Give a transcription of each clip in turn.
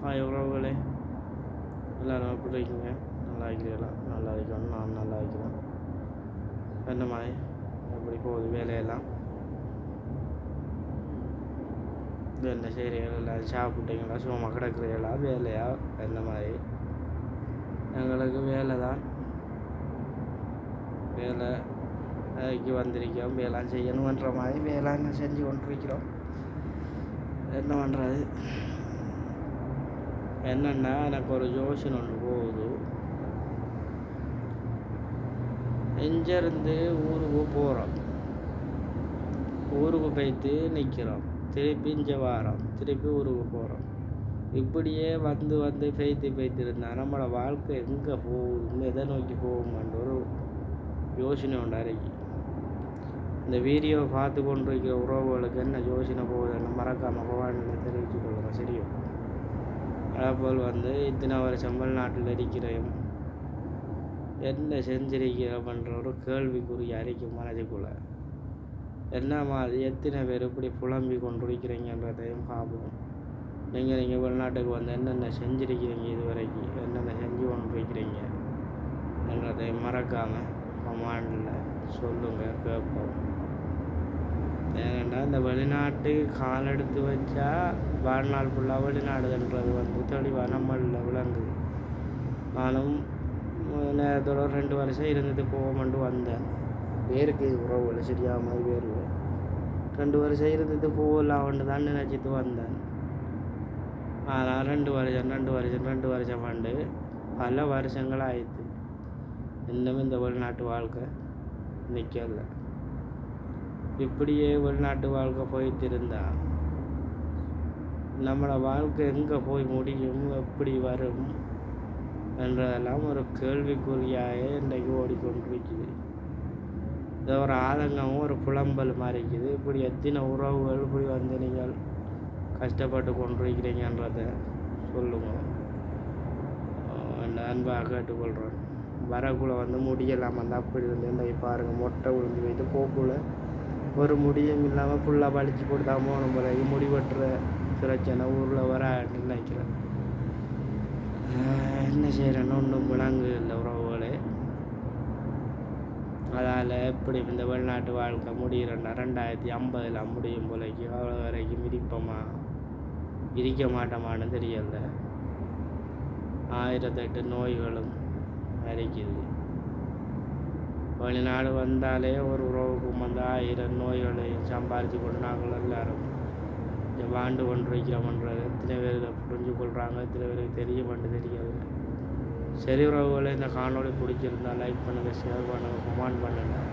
Hi உறவுகளே, எல்லோரும் எப்படி இருக்கீங்க? நல்லா இருக்கிறீங்களா? நல்லா இருக்கணும், நான் நல்லா இருக்கிறேன். என்ன மாதிரி எப்படி போகுது வேலையெல்லாம்? என்ன செய்கிறீங்களா? எல்லாம் சாப்பிட்டீங்களா? சும்மா கிடக்குறீங்களா? வேலையா? என்ன மாதிரி? எங்களுக்கு வேலை தான். வேலைக்கு வந்திருக்கோம், வேலை செய்யணுன்ற மாதிரி வேலை என்ன செஞ்சு கொண்டிருக்கிறோம். என்ன பண்ணுறது? என்னென்னா, எனக்கு ஒரு யோசனை ஒன்று போகுது. இங்கேருந்து ஊருக்கு போகிறோம், ஊருக்கு போய்த்து நிற்கிறோம், திருப்பி இங்கே வாரோம், திருப்பி ஊருக்கு போகிறோம். இப்படியே வந்து வந்து பெய்த்து இருந்தால் நம்மளோட வாழ்க்கை எங்கே போகுது, எதை நோக்கி போகுமான்ற ஒரு யோசனை உண்டாருக்கு. இந்த வீடியோவை பார்த்து கொண்டு இருக்கிற உறவுகளுக்கு என்ன யோசனை போகுதுன்னு மறக்காமல் பவானில் தெரிவித்து கொள்ளுங்கள். சரியும் அதேபோல் இத்தனை வருஷம் தமிழ்நாட்டில் இருக்கிறோம், என்ன செஞ்சிருக்கிறோம்ன்ற ஒரு கேள்விக்குரிய அறிக்கும் மனதுக்குள்ள. என்ன மாதிரி எத்தனை பேர் இப்படி புலம்பி கொண்டிருக்கிறீங்கன்றதையும் பார்ப்போம். நீங்கள் வெளிநாட்டுக்கு என்னென்ன செஞ்சிருக்கிறீங்க, இது வரைக்கும் என்னென்ன செஞ்சு கொண்டிருக்கிறீங்க என்றதை மறக்காமல் கமாண்டில் சொல்லுங்கள், கேட்போம். ஏன்னா இந்த வெளிநாட்டு கால் எடுத்து வச்சா வாழ்நாள் ஃபுல்லாக வெளிநாடுன்றது தெளிவாக நம்மளில் விளங்குது. நானும் நேரத்தோட 2 வருஷம் இருந்துட்டு போவோம்ட்டு வந்தேன். பேருக்கு உறவுகள் சரியாக மாதிரி பேருவேன். 2 வருஷம் இருந்துட்டு போகலாம்னு தான் நினச்சிட்டு வந்தேன். ஆனால் 2 வருஷம் பல வருஷங்கள் ஆயிடுச்சு. இன்னும் இந்த வெளிநாட்டு வாழ்க்கை நிற்கல. இப்படியே வெளிநாட்டு வாழ்க்கை போயிட்டு இருந்தால் நம்மளோட வாழ்க்கை எங்கே போய் முடியும், எப்படி வரும் என்றதெல்லாம் ஒரு கேள்விக்குறியாக இன்றைக்கு ஓடிக்கொண்டிருக்குது. இது ஒரு ஆதங்கமும் ஒரு புலம்பல் மாதிரி இருக்குது. இப்படி எத்தனை உறவுகள் இப்படி நீங்கள் கஷ்டப்பட்டு கொண்டிருக்கிறீங்கன்றதை சொல்லுங்கள். அன்பாக கேட்டுக்கொள்கிறேன். வரக்குள்ளே முடியலாம் அப்படி இன்றைக்கு பாருங்கள், மொட்டை விழுந்து வைத்து போக்குள்ள ஒரு முடியும் இல்லாமல் ஃபுல்லாக பழிச்சு போட்டு தான் போகணும் போல. முடிவெட்டுற பிரச்சனை ஊரில் வர நினைக்கிறேன். என்ன செய்கிறேன்னு ஒன்றும் விளங்கு இல்லை உறவுகளே. அதால் எப்படி இந்த வெளிநாட்டு வாழ்க்கை முடிகிறேன்னா 2050 முடியும் போலைக்கு அவ்வளோ வரைக்கும் இருக்க மாட்டோமான்னு தெரியல. 1008 நோய்களும் அரிக்குது. வெளிநாடு வந்தாலே ஒரு உறவுக்கு 1000 நோய்களை சம்பாதிச்சு கொண்டு நாங்கள் எல்லாரும் வாழ்ந்து கொண்டிருக்கிறோம்ன்றது எத்தனை பேர் இதை புரிஞ்சு கொள்கிறாங்க, எத்தனை பேருக்கு தெரியாது. சரி உறவுகளை, இந்த காணொளி பிடிச்சிருந்தால் லைக் பண்ணுங்கள், ஷேர் பண்ணுங்கள், கமெண்ட் பண்ணுங்கள்,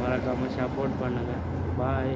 மறக்காமல் சப்போர்ட் பண்ணுங்கள். பாய்.